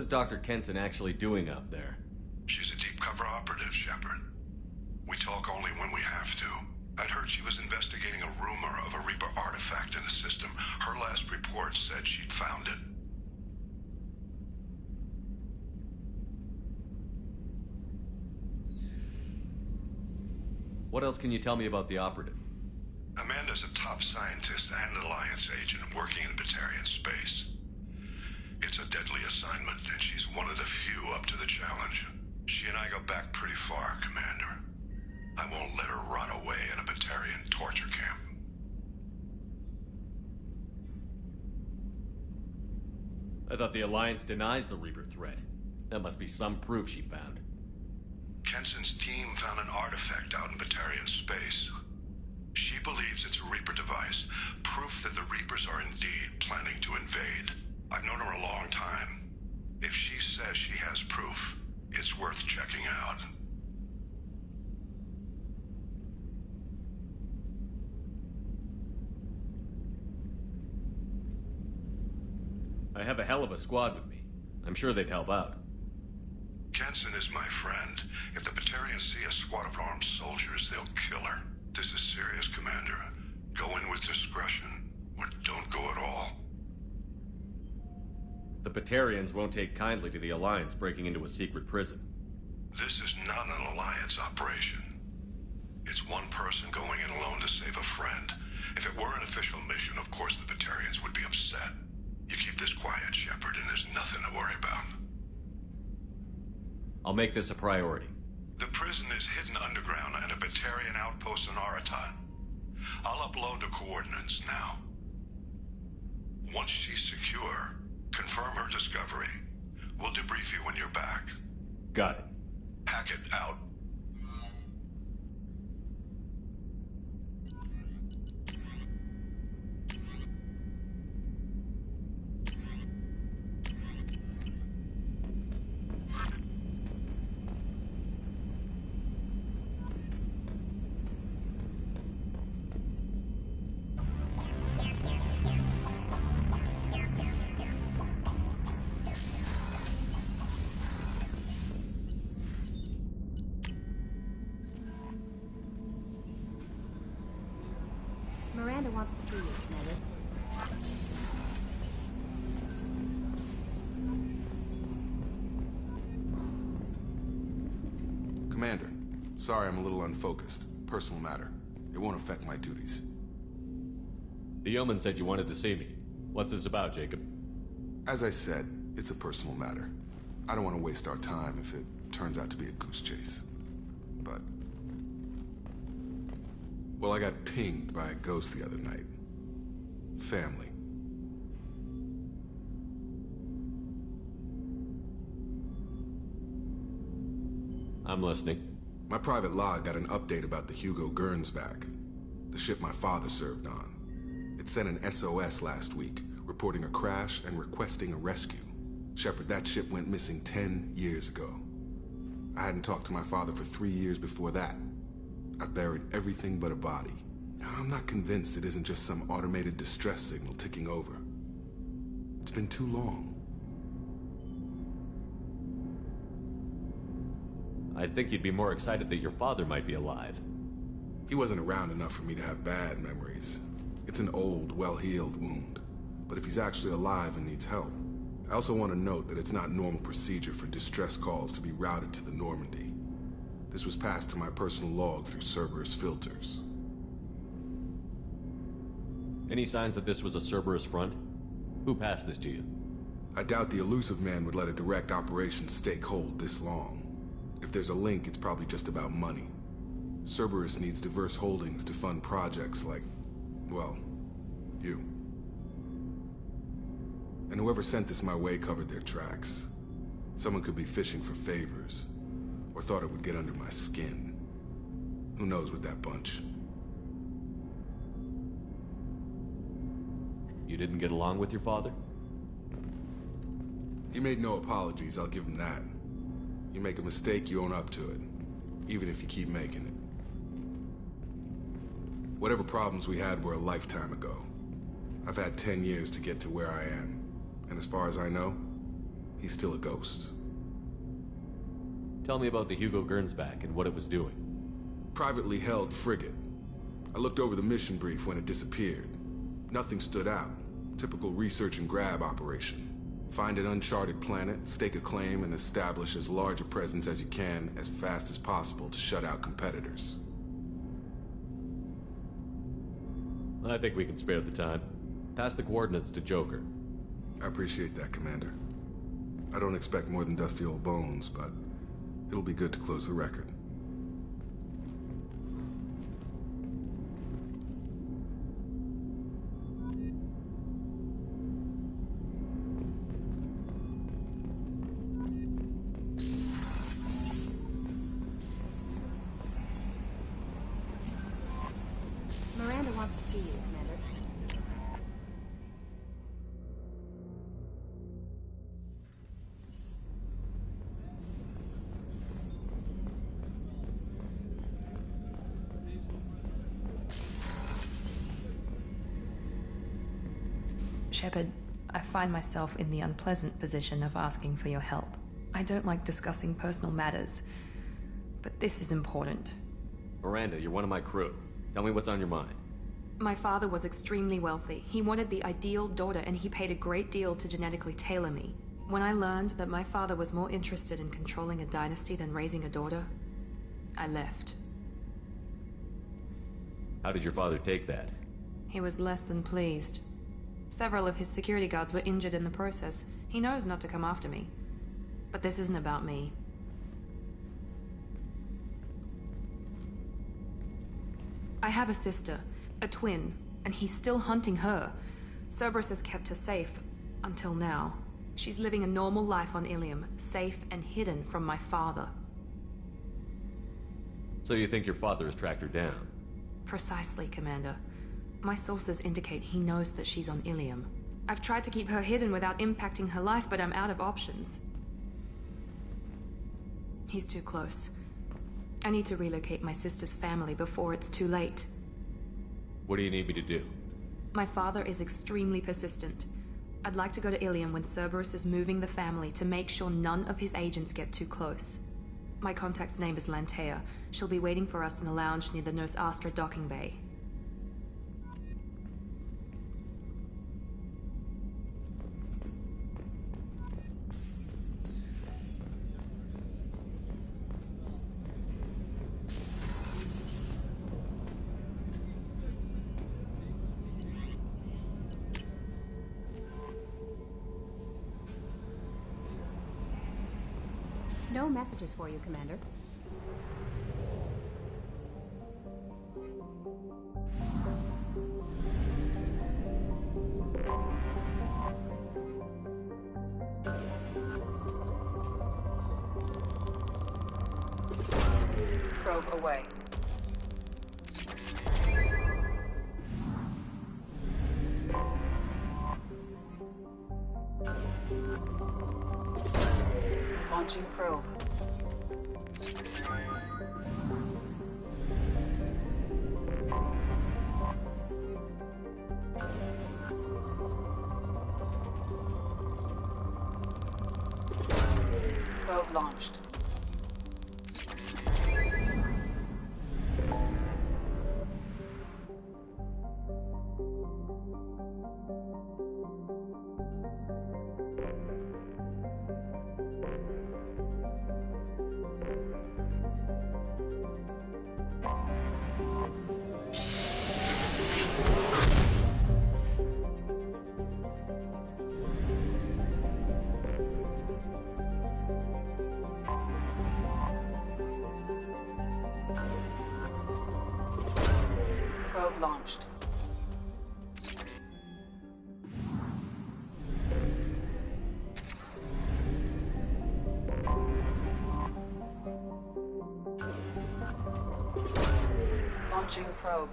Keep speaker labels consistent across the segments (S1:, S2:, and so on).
S1: is Dr. Kenson actually doing out there?
S2: She's a deep cover operative, Shepard. We talk only when we have to. I'd heard she was investigating a rumor of a Reaper artifact in the system. Her last report said she'd found it.
S1: What else can you tell me about the operative?
S2: Amanda's a top scientist and Alliance agent working in Batarian space. It's a deadly assignment, and she's one of the few up to the challenge. She and I go back pretty far, Commander. I won't let her rot away in a Batarian torture camp.
S1: I thought the Alliance denies the Reaper threat. That must be some proof she found.
S2: Kenson's team found an artifact out in Batarian space. She believes it's a Reaper device, proof that the Reapers are indeed planning to invade. I've known her a long time. If she says she has proof, it's worth checking out.
S1: I have a hell of a squad with me. I'm sure they'd help out.
S2: Kenson is my friend. If the Batarians see a squad of armed soldiers, they'll kill her. This is serious, Commander. Go in with discretion, or don't go at all.
S1: The Batarians won't take kindly to the Alliance breaking into a secret prison.
S2: This is not an Alliance operation. It's one person going in alone to save a friend. If it were an official mission, of course the Batarians would be upset. You keep this quiet, Shepard, and there's nothing to worry about.
S1: I'll make this a priority.
S2: The prison is hidden underground in a Batarian outpost in Araton. I'll upload the coordinates now. Once she's secure, confirm her discovery. We'll debrief you when you're back.
S1: Got it.
S2: Hackett out.
S3: Miranda wants to see you, Commander.
S4: Commander, sorry I'm a little unfocused. Personal matter. It won't affect my duties.
S1: The Yeoman said you wanted to see me. What's this about, Jacob?
S4: As I said, it's a personal matter. I don't want to waste our time if it turns out to be a goose chase. But... well, I got pinged by a ghost the other night. Family.
S1: I'm listening.
S4: My private log got an update about the Hugo Gernsback, the ship my father served on. It sent an SOS last week, reporting a crash and requesting a rescue. Shepard, that ship went missing 10 years ago. I hadn't talked to my father for 3 years before that. I've buried everything but a body. I'm not convinced it isn't just some automated distress signal ticking over. It's been too long.
S1: I'd think you'd be more excited that your father might be alive.
S4: He wasn't around enough for me to have bad memories. It's an old, well-healed wound. But if he's actually alive and needs help, I also want to note that it's not normal procedure for distress calls to be routed to the Normandy. This was passed to my personal log through Cerberus filters.
S1: Any signs that this was a Cerberus front? Who passed this to you?
S4: I doubt the Illusive Man would let a direct operations stake hold this long. If there's a link, it's probably just about money. Cerberus needs diverse holdings to fund projects like, well, you. And whoever sent this my way covered their tracks. Someone could be fishing for favors, or thought it would get under my skin. Who knows with that bunch?
S1: You didn't get along with your father?
S4: He made no apologies, I'll give him that. You make a mistake, you own up to it. Even if you keep making it. Whatever problems we had were a lifetime ago. I've had 10 years to get to where I am. And as far as I know, he's still a ghost.
S1: Tell me about the Hugo Gernsback and what it was doing.
S4: Privately held frigate. I looked over the mission brief when it disappeared. Nothing stood out. Typical research and grab operation. Find an uncharted planet, stake a claim, and establish as large a presence as you can as fast as possible to shut out competitors.
S1: I think we can spare the time. Pass the coordinates to Joker.
S4: I appreciate that, Commander. I don't expect more than dusty old bones, but it'll be good to close the record.
S3: Miranda wants to see you, Commander.
S5: Shepard, I find myself in the unpleasant position of asking for your help. I don't like discussing personal matters, but this is important.
S1: Miranda, you're one of my crew. Tell me what's on your mind.
S5: My father was extremely wealthy. He wanted the ideal daughter, and he paid a great deal to genetically tailor me. When I learned that my father was more interested in controlling a dynasty than raising a daughter, I left.
S1: How did your father take that?
S5: He was less than pleased. Several of his security guards were injured in the process. He knows not to come after me. But this isn't about me. I have a sister, a twin, and he's still hunting her. Cerberus has kept her safe, until now. She's living a normal life on Ilium, safe and hidden from my father.
S1: So you think your father has tracked her down?
S5: Precisely, Commander. My sources indicate he knows that she's on Ilium. I've tried to keep her hidden without impacting her life, but I'm out of options. He's too close. I need to relocate my sister's family before it's too late.
S1: What do you need me to do?
S5: My father is extremely persistent. I'd like to go to Ilium when Cerberus is moving the family to make sure none of his agents get too close. My contact's name is Lantea. She'll be waiting for us in a lounge near the Nos Astra docking bay.
S3: No messages for you, Commander.
S6: Probe away. Launching probe. Probe launched. Probe launched. Launching probe.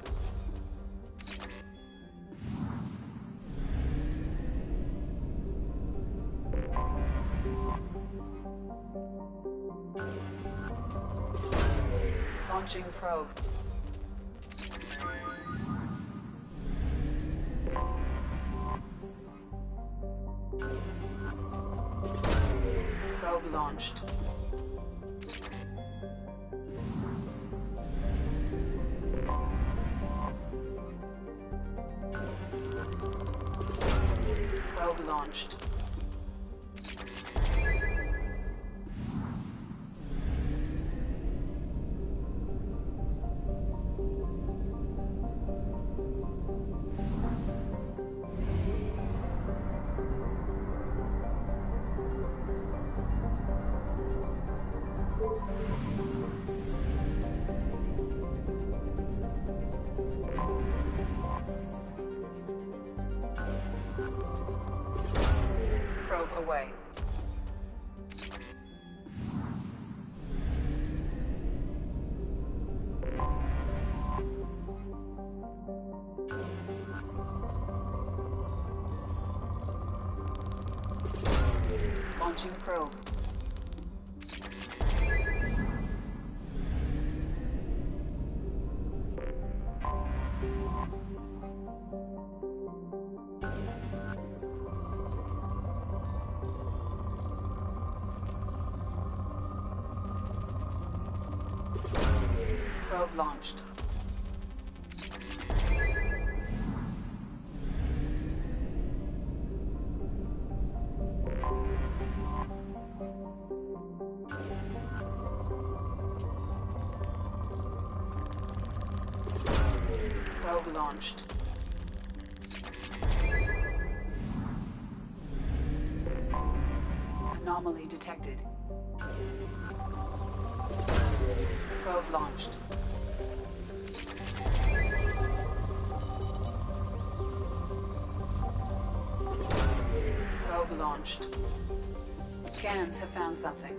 S6: Launching probe. Probe launched. Probe launched. Probe away. Launching probe. Probe launched. Probe launched. Anomaly detected. Probe launched. Probe launched. Scans have found something.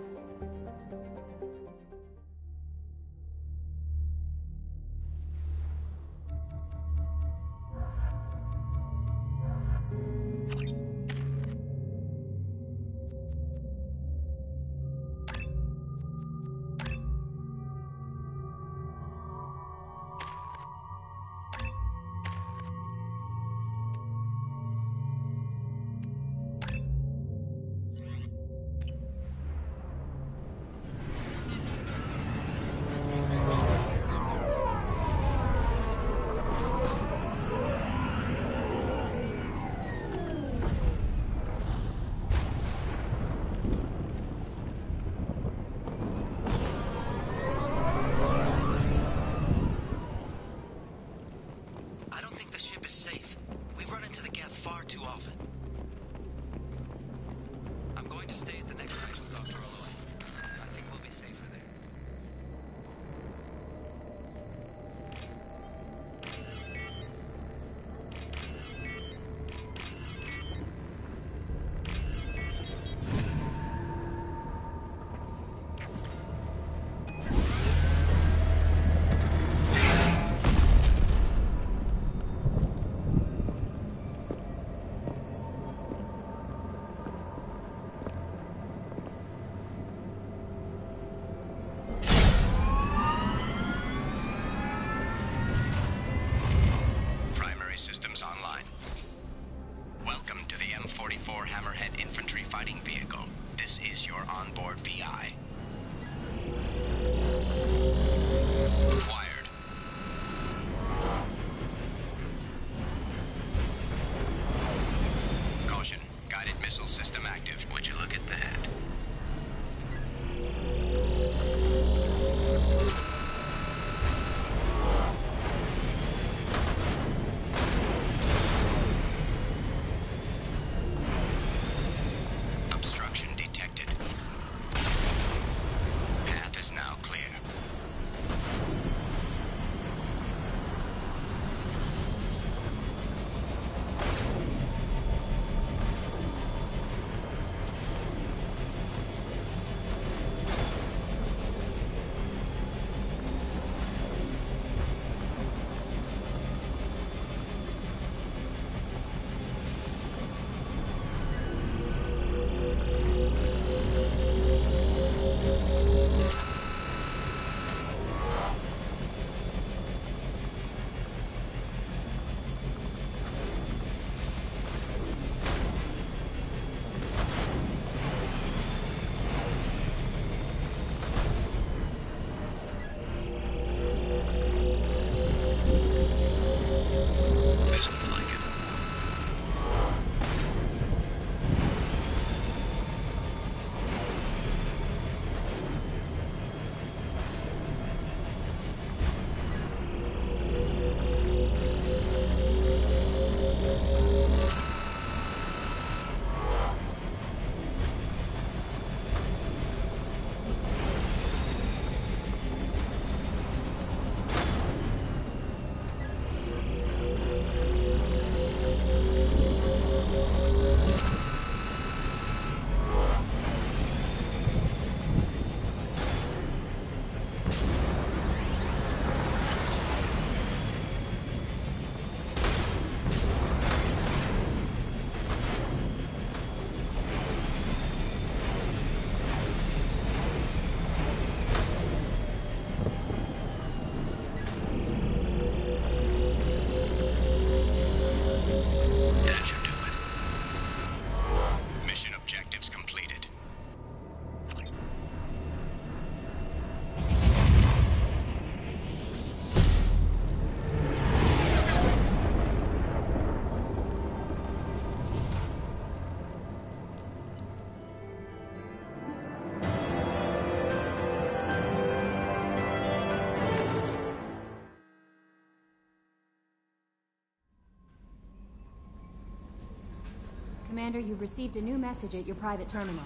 S3: Commander, you've received a new message at your private terminal.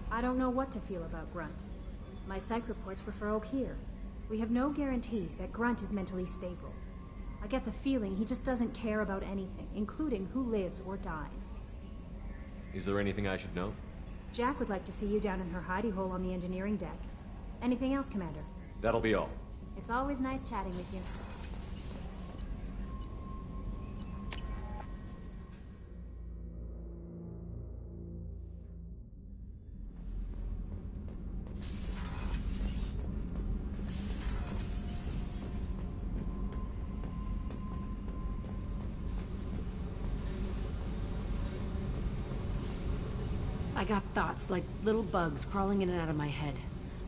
S3: I don't know what to feel about Grunt. My psych reports refer Oak here. We have no guarantees that Grunt is mentally stable. I get the feeling he just doesn't care about anything, including who lives or dies.
S1: Is there anything I should know?
S3: Jack would like to see you down in her hidey hole on the engineering deck. Anything else, Commander?
S1: That'll be all.
S3: It's always nice chatting with you.
S7: I got thoughts like little bugs crawling in and out of my head.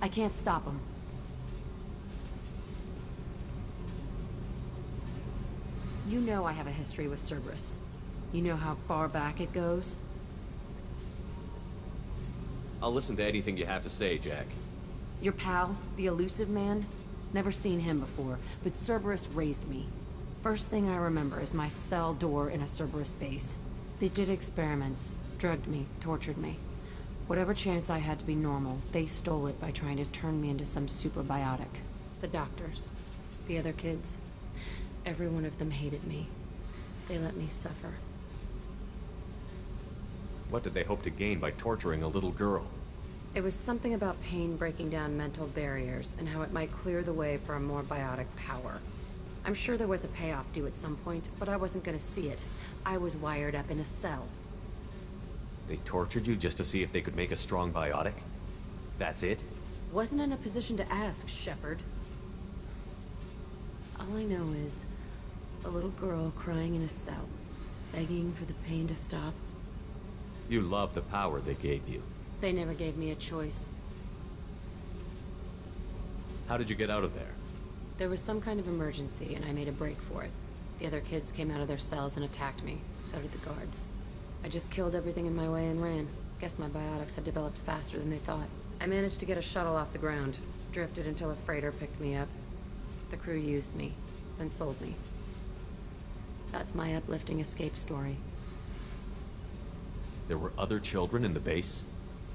S7: I can't stop them. You know I have a history with Cerberus. You know how far back it goes?
S1: I'll listen to anything you have to say, Jack.
S7: Your pal, the elusive man? Never seen him before, but Cerberus raised me. First thing I remember is my cell door in a Cerberus base. They did experiments, drugged me, tortured me. Whatever chance I had to be normal, they stole it by trying to turn me into some superbiotic. The doctors, the other kids, every one of them hated me. They let me suffer.
S1: What did they hope to gain by torturing a little girl?
S7: It was something about pain breaking down mental barriers and how it might clear the way for a more biotic power. I'm sure there was a payoff due at some point, but I wasn't gonna see it. I was wired up in a cell.
S1: They tortured you just to see if they could make a strong biotic? That's it?
S7: Wasn't in a position to ask, Shepard. All I know is a little girl crying in a cell, begging for the pain to stop.
S1: You love the power they gave you.
S7: They never gave me a choice.
S1: How did you get out of there?
S7: There was some kind of emergency, and I made a break for it. The other kids came out of their cells and attacked me. So did the guards. I just killed everything in my way and ran. Guess my biotics had developed faster than they thought. I managed to get a shuttle off the ground. Drifted until a freighter picked me up. The crew used me, then sold me. That's my uplifting escape story.
S1: There were other children in the base?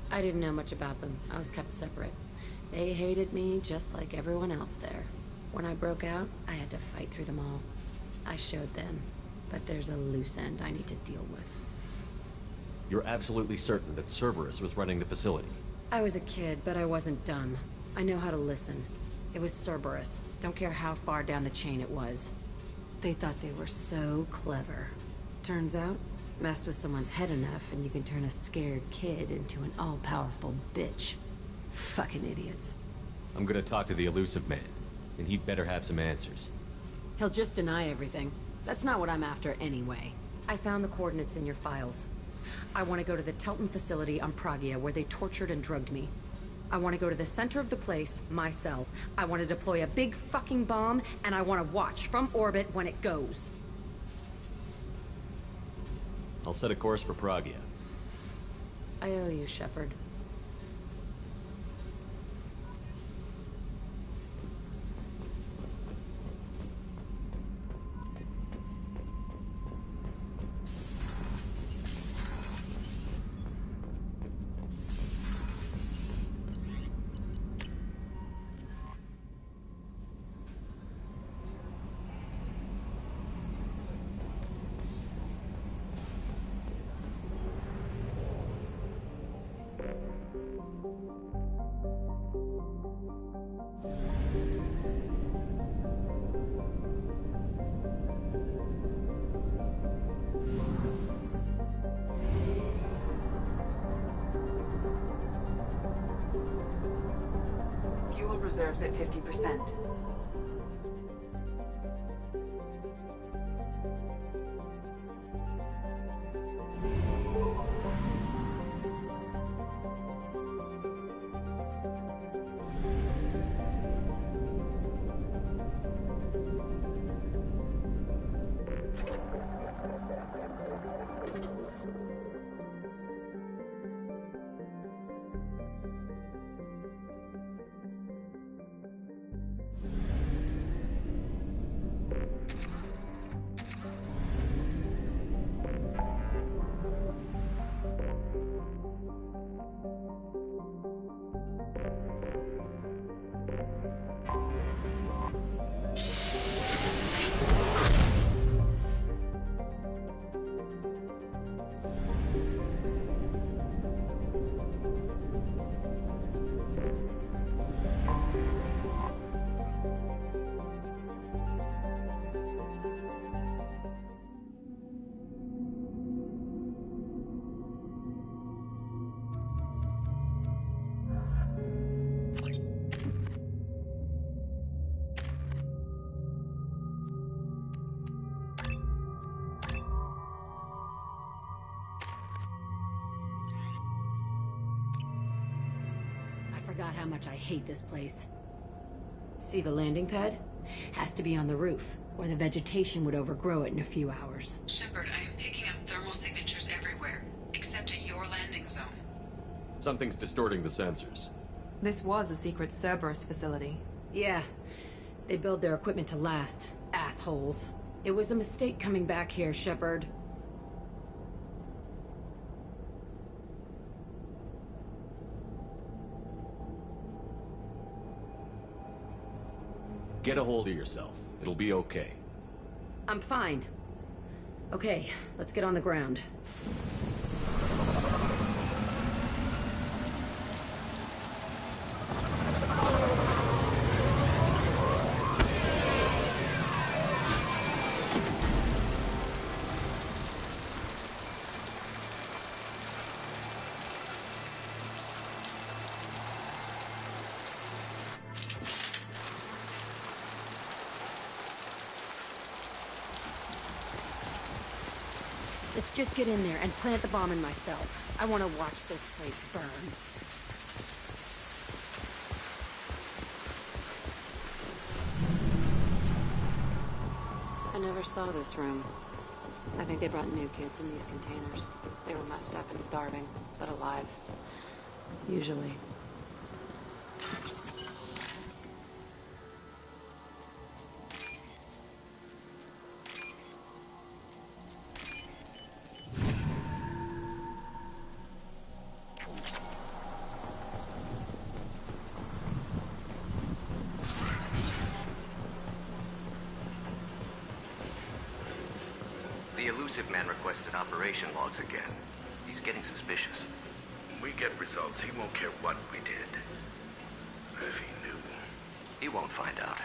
S7: I didn't know much about them. I was kept separate. They hated me just like everyone else there. When I broke out, I had to fight through them all. I showed them, but there's a loose end I need to deal with.
S1: You're absolutely certain that Cerberus was running the facility?
S7: I was a kid, but I wasn't dumb. I know how to listen. It was Cerberus. Don't care how far down the chain it was. They thought they were so clever. Turns out, mess with someone's head enough and you can turn a scared kid into an all-powerful bitch. Fucking idiots.
S1: I'm gonna talk to the elusive man, and he'd better have some answers.
S7: He'll just deny everything. That's not what I'm after anyway. I found the coordinates in your files. I want to go to the Telton facility on Pragia where they tortured and drugged me. I want to go to the center of the place, my cell. I want to deploy a big fucking bomb, and I want to watch from orbit when it goes.
S1: I'll set a course for Pragia.
S7: I owe you, Shepard.
S6: Fuel reserves at 50%.
S7: forgot how much I hate this place. See the landing pad? Has to be on the roof, or the vegetation would overgrow it in a few hours.
S6: Shepard, I am picking up thermal signatures everywhere, except at your landing zone.
S1: Something's distorting the sensors.
S5: This was a secret Cerberus facility.
S7: Yeah. They build their equipment to last. Assholes. It was a mistake coming back here, Shepard.
S1: Get a hold of yourself. It'll be okay.
S7: I'm fine. Okay, let's get on the ground. Let's just get in there and plant the bomb in myself. I want to watch this place burn. I never saw this room. I think they brought new kids in these containers. They were messed up and starving, but alive. Usually.
S8: The elusive man requested operation logs again. He's getting suspicious.
S2: When we get results, he won't care what we did. If he knew.
S8: He won't find out.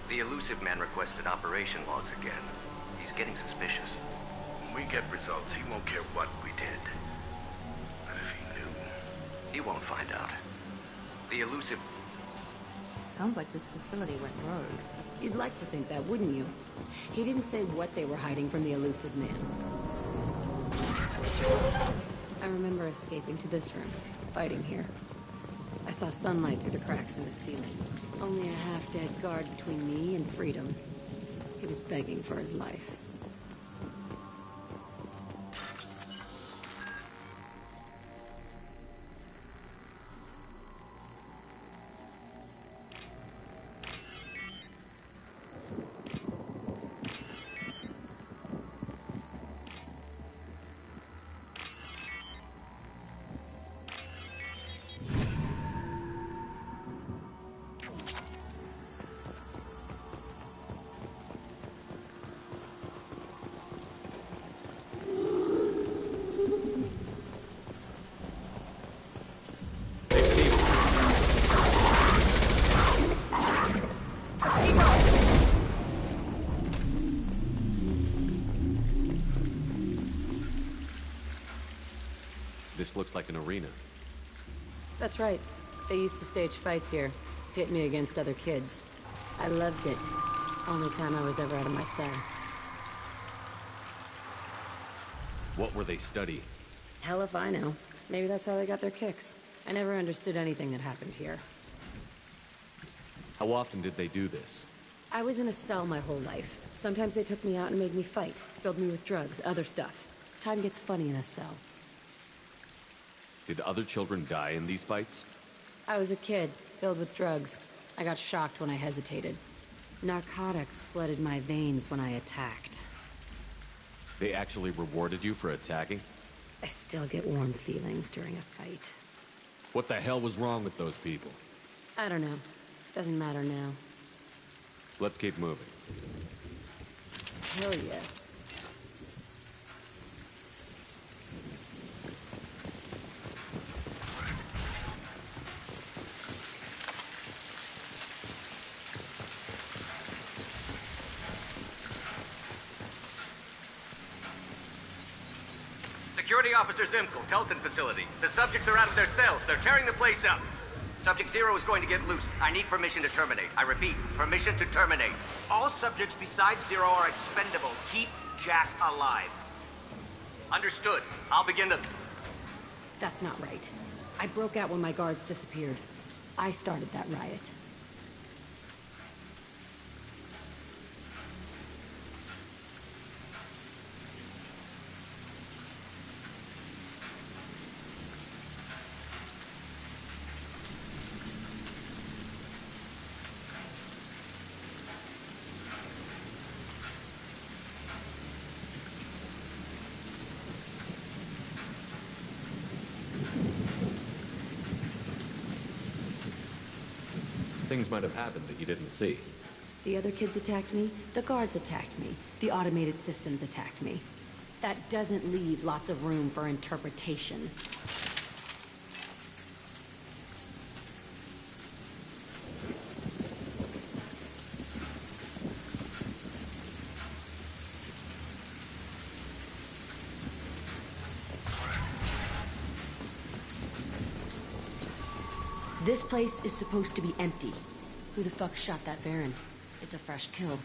S8: The elusive man requested operation logs again. He's getting suspicious.
S2: When we get results, he won't care what we did. If he knew.
S8: He won't find out. The elusive...
S5: Sounds like this facility went rogue.
S7: You'd like to think that, wouldn't you? He didn't say what they were hiding from the elusive man. I remember escaping to this room, fighting here. I saw sunlight through the cracks in the ceiling. Only a half-dead guard between me and freedom. He was begging for his life.
S1: This looks like an arena.
S7: That's right. They used to stage fights here. Pit me against other kids. I loved it. Only time I was ever out of my cell.
S1: What were they studying?
S7: Hell if I know. Maybe that's how they got their kicks. I never understood anything that happened here.
S1: How often did they do this?
S7: I was in a cell my whole life. Sometimes they took me out and made me fight. Filled me with drugs, other stuff. Time gets funny in a cell.
S1: Did other children die in these fights?
S7: I was a kid, filled with drugs. I got shocked when I hesitated. Narcotics flooded my veins when I attacked.
S1: They actually rewarded you for attacking?
S7: I still get warm feelings during a fight.
S1: What the hell was wrong with those people?
S7: I don't know. Doesn't matter now.
S1: Let's keep moving.
S7: Hell yes.
S8: Security Officer Zimkel, Telton facility. The subjects are out of their cells. They're tearing the place up. Subject Zero is going to get loose. I need permission to terminate. I repeat, permission to terminate. All subjects besides Zero are expendable. Keep Jack alive. Understood. I'll begin the...
S7: That's not right. I broke out when my guards disappeared. I started that riot.
S1: Things might have happened that you didn't see.
S7: The other kids attacked me, the guards attacked me, the automated systems attacked me. That doesn't leave lots of room for interpretation. This place is supposed to be empty. Who the fuck shot that Baron? It's a fresh kill.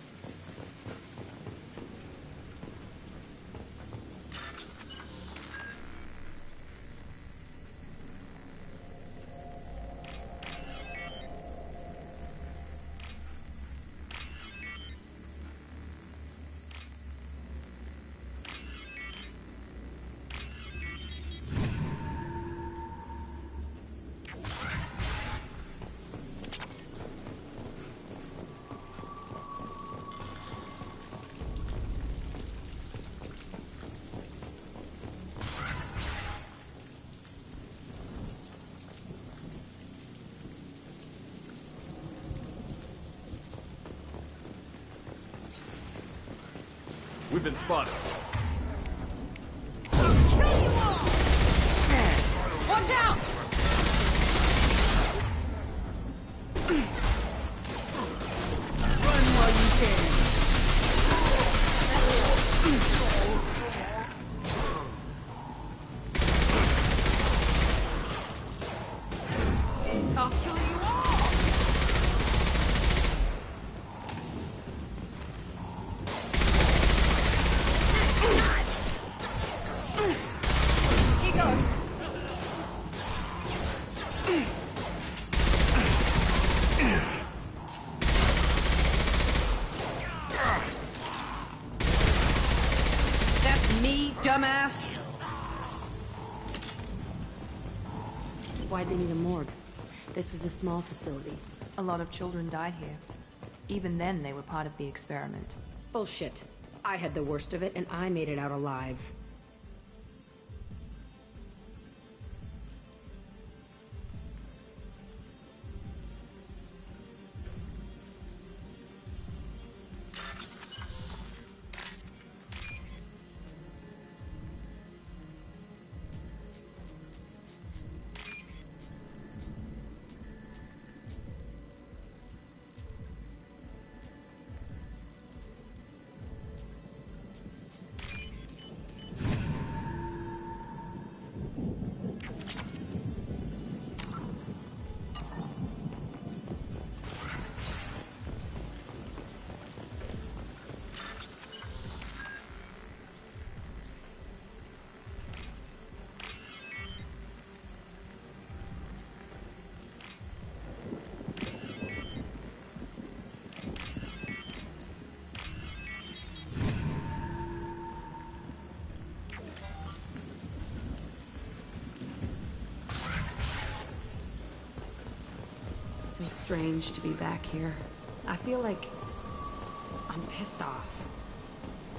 S1: We've been spotted.
S7: Watch out! Run while you can. I'll kill you all! He goes. That's me, dumbass. Why'd they need a morgue? This was a small facility.
S5: A lot of children died here. Even then, they were part of the experiment.
S7: Bullshit. I had the worst of it, and I made it out alive. So strange to be back here. I feel like I'm pissed off.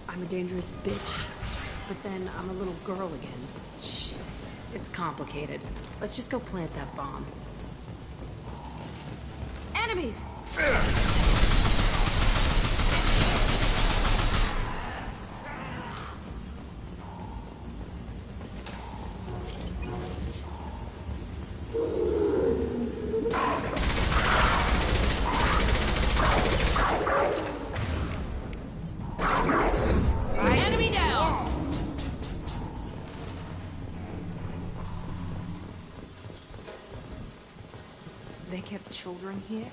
S7: I'm a dangerous bitch, but then I'm a little girl again. Shit, it's complicated. Let's just go plant that bomb.
S3: Enemies! Enemy down!
S5: They kept children here?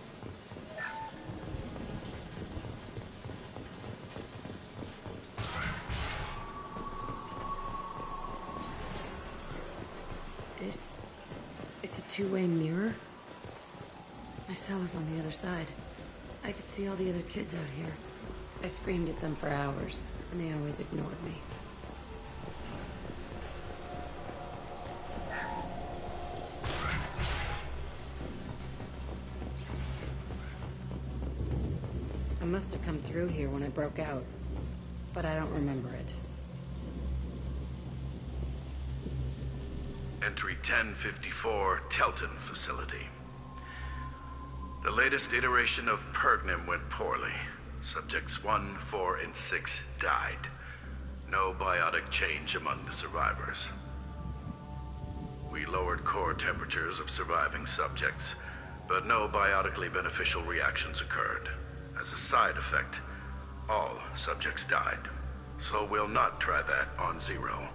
S7: It's a two-way mirror? My cell is on the other side. I could see all the other kids out here. I screamed at them for hours, and they always ignored me. I must have come through here when I broke out, but I don't remember it.
S2: Entry 1054, Telton facility. The latest iteration of Pergnim went poorly. Subjects 1, 4, and 6 died. No biotic change among the survivors. We lowered core temperatures of surviving subjects, but no biotically beneficial reactions occurred. As a side effect, all subjects died. So we'll not try that on Zero.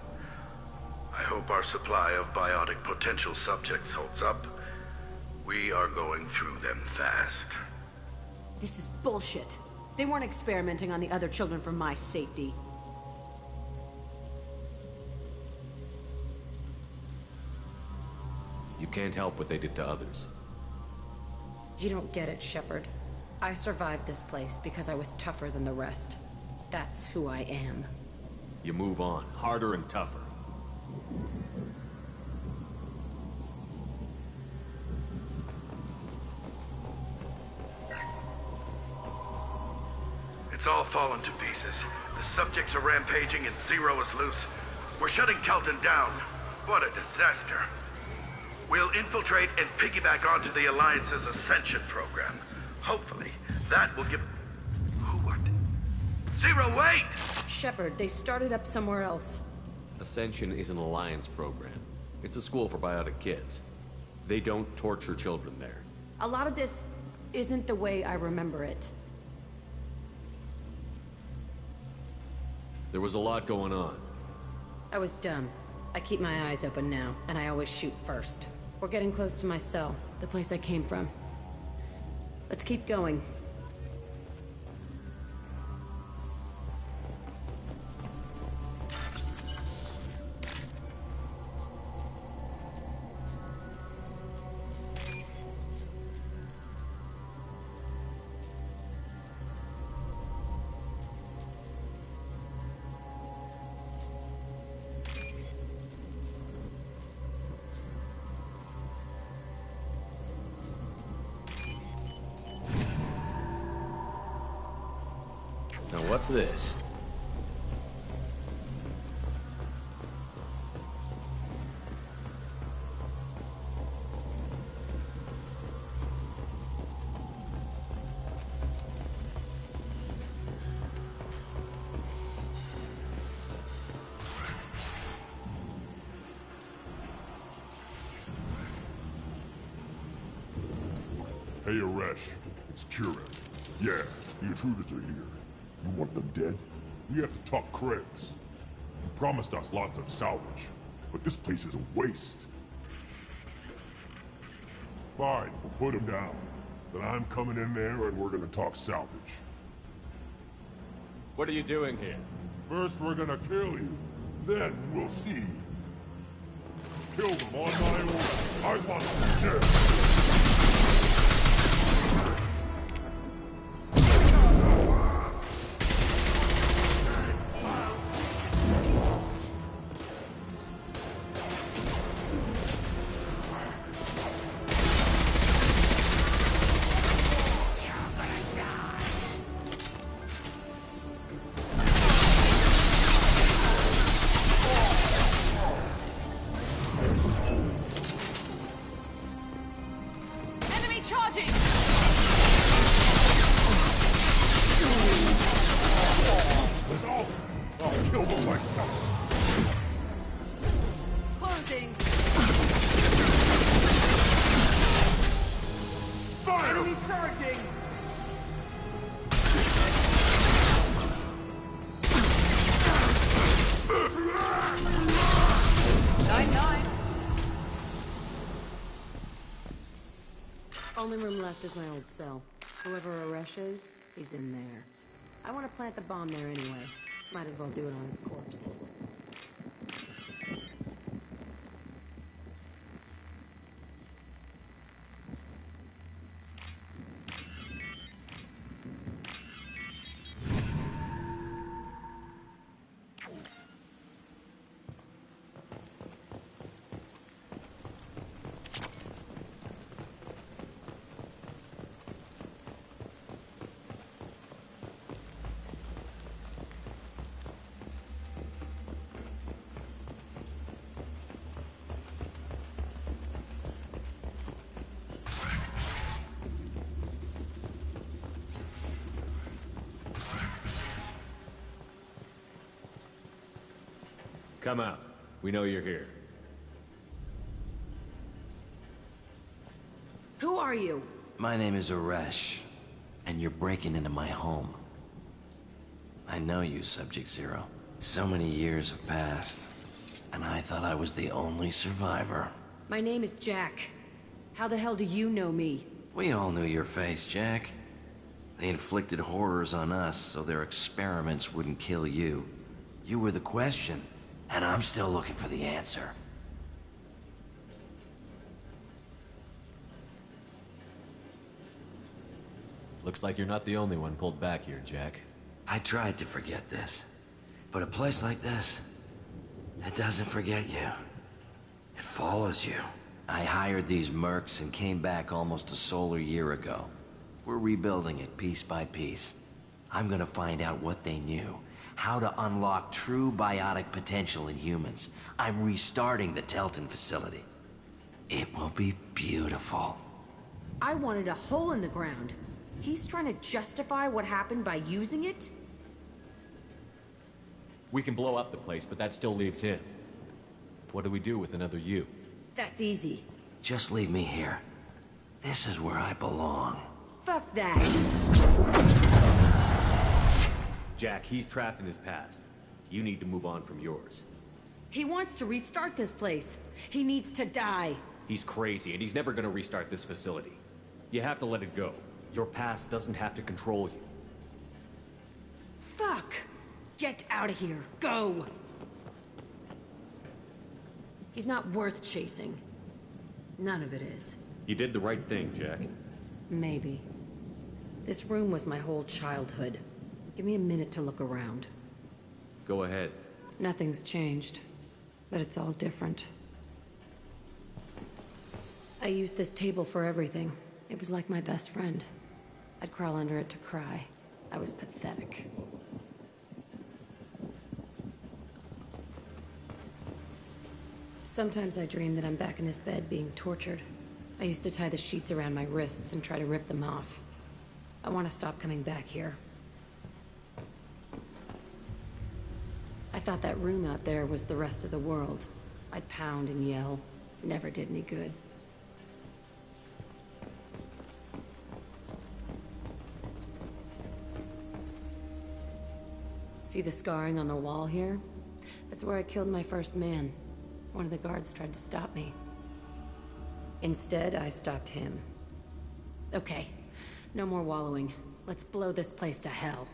S2: I hope our supply of biotic potential subjects holds up. We are going through them fast.
S7: This is bullshit. They weren't experimenting on the other children for my safety.
S1: You can't help what they did to others.
S7: You don't get it, Shepard. I survived this place because I was tougher than the rest. That's who I am.
S1: You move on, harder and tougher.
S2: It's all fallen to pieces. The subjects are rampaging and Zero is loose. We're shutting Telton down. What a disaster. We'll infiltrate and piggyback onto the Alliance's Ascension program. Hopefully, that will give... Who, what? Zero, wait!
S7: Shepard, they started up somewhere else.
S1: Ascension is an Alliance program. It's a school for biotic kids. They don't torture children there.
S7: A lot of this isn't the way I remember it.
S1: There was a lot going on.
S7: I was dumb. I keep my eyes open now, and I always shoot first. We're getting close to my cell, the place I came from. Let's keep going.
S1: Now what's this?
S9: Hey, Aresh. It's Kira. Yeah, the intruders are here. You want them dead? We have to talk creds. You promised us lots of salvage, but this place is a waste. Fine, we'll put them down. Then I'm coming in there and we're gonna talk salvage.
S1: What are you doing here?
S9: First we're gonna kill you, then we'll see. Kill them on my own. I want them dead.
S7: Only room left is my old cell. Whoever Aresh is, he's in there. I want to plant the bomb there anyway. Might as well do it on his corpse.
S1: Come out. We know you're here.
S7: Who are you?
S10: My name is Aresh, and you're breaking into my home. I know you, Subject-Zero. So many years have passed, and I thought I was the only survivor.
S7: My name is Jack. How the hell do you know me?
S10: We all knew your face, Jack. They inflicted horrors on us so their experiments wouldn't kill you. You were the question, and I'm still looking for the answer.
S1: Looks like you're not the only one pulled back here, Jack.
S10: I tried to forget this, but a place like this, it doesn't forget you. It follows you. I hired these mercs and came back almost a solar year ago. We're rebuilding it piece by piece. I'm gonna find out what they knew, how to unlock true biotic potential in humans. I'm restarting the Telton facility. It will be beautiful.
S7: I wanted a hole in the ground. He's trying to justify what happened by using it?
S1: We can blow up the place, but that still leaves him. What do we do with another you?
S7: That's easy.
S10: Just leave me here. This is where I belong.
S7: Fuck that.
S1: Jack, he's trapped in his past. You need to move on from yours.
S7: He wants to restart this place. He needs to die.
S1: He's crazy, and he's never gonna restart this facility. You have to let it go. Your past doesn't have to control you.
S7: Fuck! Get out of here. Go! He's not worth chasing. None of it is.
S1: You did the right thing, Jack.
S7: Maybe. This room was my whole childhood. Give me a minute to look around.
S1: Go ahead.
S7: Nothing's changed, but it's all different. I used this table for everything. It was like my best friend. I'd crawl under it to cry. I was pathetic. Sometimes I dream that I'm back in this bed being tortured. I used to tie the sheets around my wrists and try to rip them off. I want to stop coming back here. I thought that room out there was the rest of the world. I'd pound and yell. Never did any good. See the scarring on the wall here? That's where I killed my first man. One of the guards tried to stop me. Instead, I stopped him. Okay, no more wallowing. Let's blow this place to hell.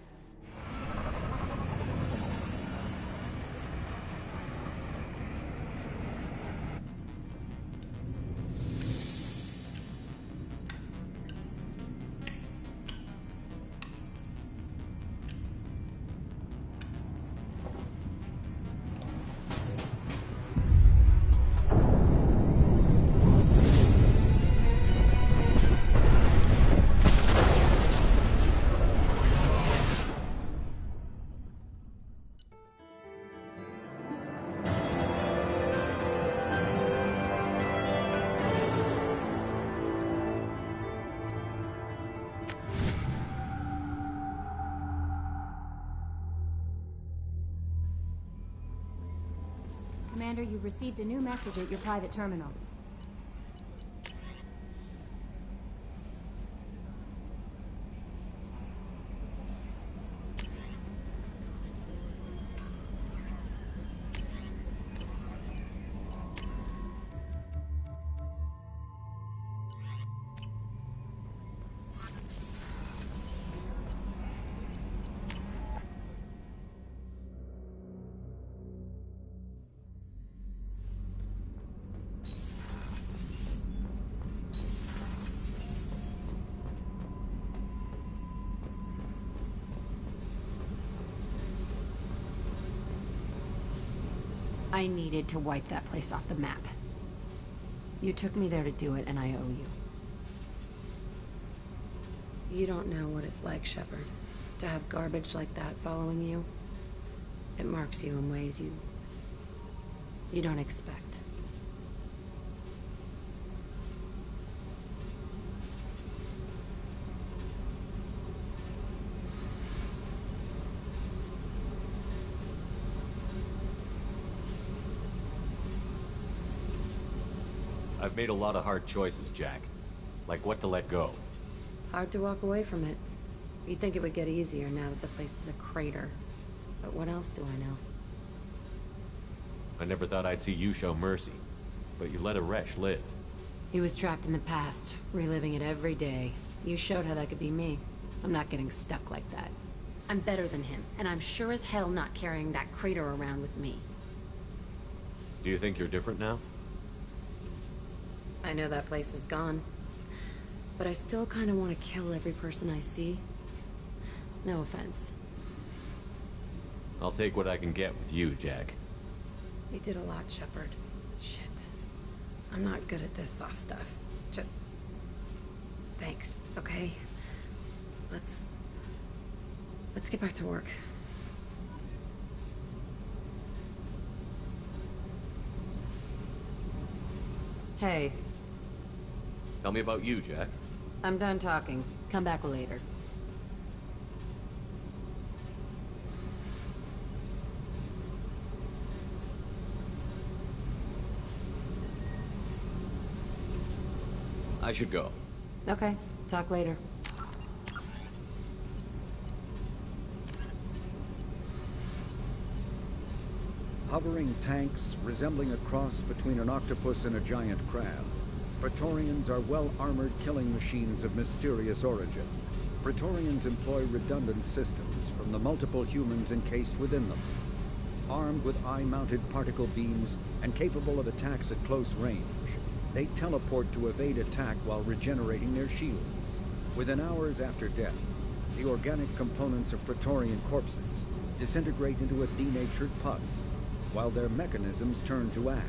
S3: Commander, you've received a new message at your private terminal. I needed to wipe that place off the map. You took me there to do it, and I owe you. You don't know what it's like, Shepard, to have garbage like that following you. It marks you in ways you don't expect.
S1: I've made a lot of hard choices, Jack. Like what to let go.
S7: Hard to walk away from it. You'd think it would get easier now that the place is a crater. But what else do I know?
S1: I never thought I'd see you show mercy. But you let Aresh live.
S7: He was trapped in the past, reliving it every day. You showed how that could be me. I'm not getting stuck like that. I'm better than him, and I'm sure as hell not carrying that crater around with me.
S1: Do you think you're different now?
S7: I know that place is gone. But I still kind of want to kill every person I see. No offense.
S1: I'll take what I can get with you, Jack.
S7: You did a lot, Shepard. Shit. I'm not good at this soft stuff. Just... thanks, okay? Let's get back to work. Hey.
S1: Tell me about you, Jack.
S7: I'm done talking. Come back later.
S1: I should go.
S7: Okay, talk later.
S11: Hovering tanks resembling a cross between an octopus and a giant crab. Praetorians are well-armored killing machines of mysterious origin. Praetorians employ redundant systems from the multiple humans encased within them. Armed with eye-mounted particle beams and capable of attacks at close range, they teleport to evade attack while regenerating their shields. Within hours after death, the organic components of Praetorian corpses disintegrate into a denatured pus, while their mechanisms turn to ash.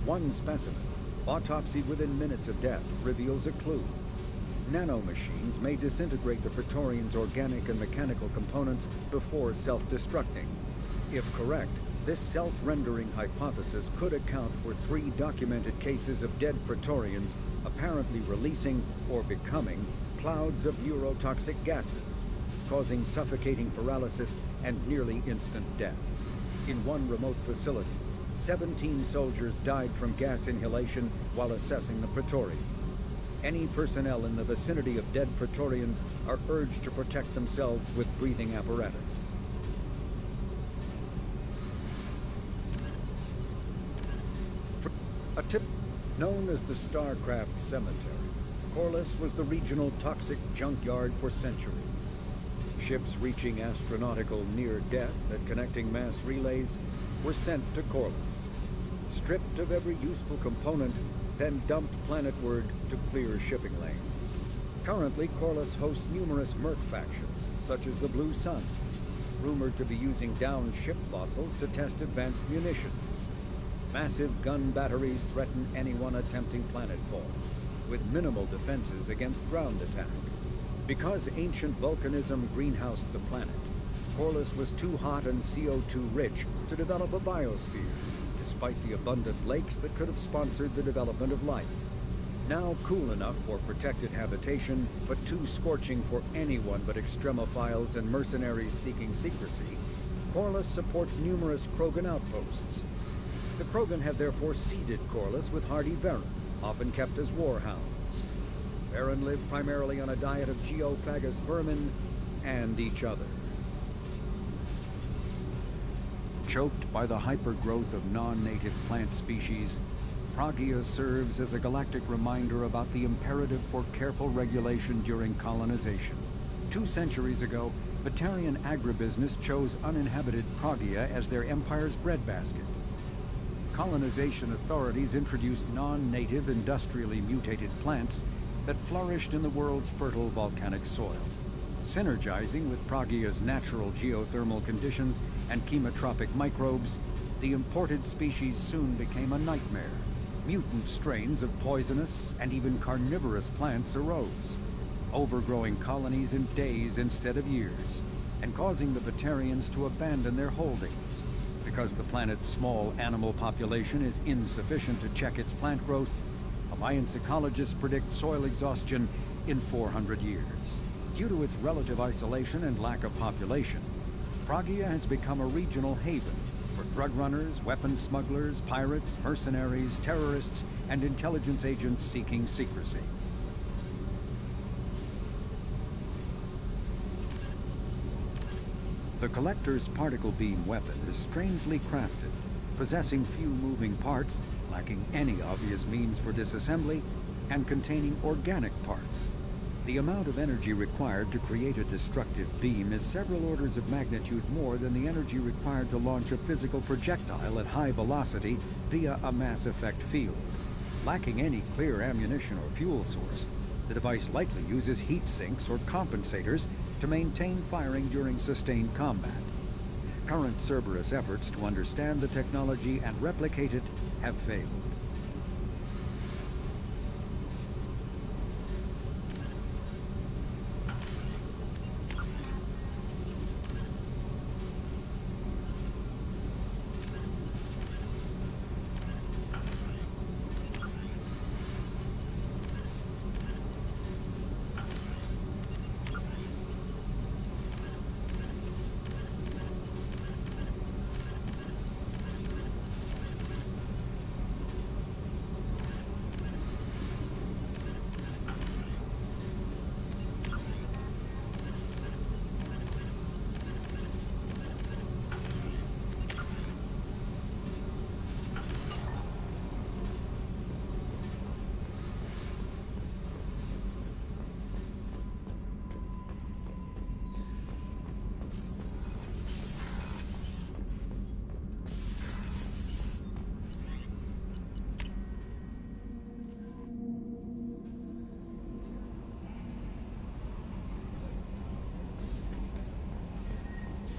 S11: One specimen, autopsied within minutes of death, reveals a clue. Nanomachines may disintegrate the Praetorians' organic and mechanical components before self-destructing. If correct, this self-rendering hypothesis could account for 3 documented cases of dead Praetorians apparently releasing or becoming clouds of neurotoxic gases, causing suffocating paralysis and nearly instant death. In one remote facility, 17 soldiers died from gas inhalation while assessing the Praetorian. Any personnel in the vicinity of dead Praetorians are urged to protect themselves with breathing apparatus. A tip known as the Starcraft Cemetery, Corliss was the regional toxic junkyard for centuries. Ships reaching astronautical near-death at connecting mass relays were sent to Corliss, stripped of every useful component, then dumped planetward to clear shipping lanes. Currently, Corliss hosts numerous merc factions, such as the Blue Suns, rumored to be using downed ship fossils to test advanced munitions. Massive gun batteries threaten anyone attempting planetfall, with minimal defenses against ground attack. Because ancient volcanism greenhoused the planet, Corliss was too hot and CO2 rich to develop a biosphere, despite the abundant lakes that could have sponsored the development of life. Now cool enough for protected habitation, but too scorching for anyone but extremophiles and mercenaries seeking secrecy, Corliss supports numerous Krogan outposts. The Krogan have therefore seeded Corliss with hardy Varen, often kept as warhounds. Varen live primarily on a diet of geophagous vermin and each other. Choked by the hypergrowth of non-native plant species, Pragia serves as a galactic reminder about the imperative for careful regulation during colonization. 2 centuries ago, Batarian agribusiness chose uninhabited Pragia as their empire's breadbasket. Colonization authorities introduced non-native, industrially mutated plants that flourished in the world's fertile volcanic soil. Synergizing with Pragia's natural geothermal conditions and chemotropic microbes, the imported species soon became a nightmare. Mutant strains of poisonous and even carnivorous plants arose, overgrowing colonies in days instead of years, and causing the Batarians to abandon their holdings. Because the planet's small animal population is insufficient to check its plant growth, Alliance ecologists predict soil exhaustion in 400 years. Due to its relative isolation and lack of population, Pragia has become a regional haven for drug runners, weapons smugglers, pirates, mercenaries, terrorists, and intelligence agents seeking secrecy. The Collector's particle beam weapon is strangely crafted, possessing few moving parts, lacking any obvious means for disassembly, and containing organic parts. The amount of energy required to create a destructive beam is several orders of magnitude more than the energy required to launch a physical projectile at high velocity via a mass effect field. Lacking any clear ammunition or fuel source, the device likely uses heat sinks or compensators to maintain firing during sustained combat. Current Cerberus efforts to understand the technology and replicate it have failed.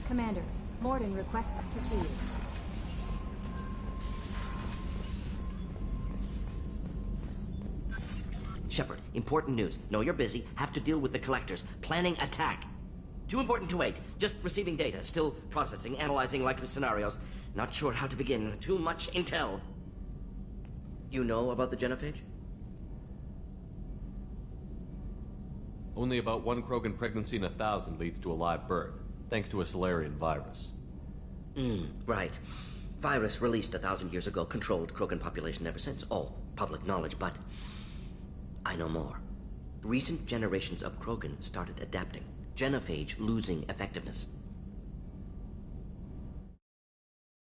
S3: Commander, Mordin requests to see you.
S12: Shepard, important news. Know you're busy. Have to deal with the Collectors. Planning attack. Too important to wait. Just receiving data. Still processing, analyzing likely scenarios. Not sure how to begin. Too much intel. You know about the genophage?
S1: Only about one Krogan pregnancy in 1,000 leads to a live birth, thanks to a Solarian virus.
S12: Right. Virus released 1,000 years ago, controlled Krogan population ever since. All public knowledge, but I know more. Recent generations of Krogan started adapting. Genophage losing effectiveness.